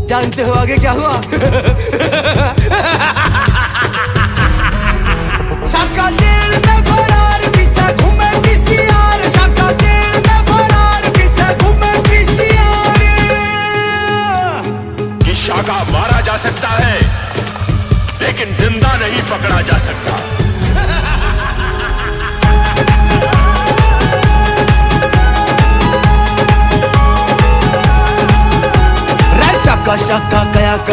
जानते हो आगे क्या हुआ? शाका जेल में फरार, पीछे घूमे पीसीआर। शाका जेल में फरार, पीछे घूमे पीसीआर। कि शाका मारा जा सकता है लेकिन जिंदा नहीं पकड़ा जा सकता।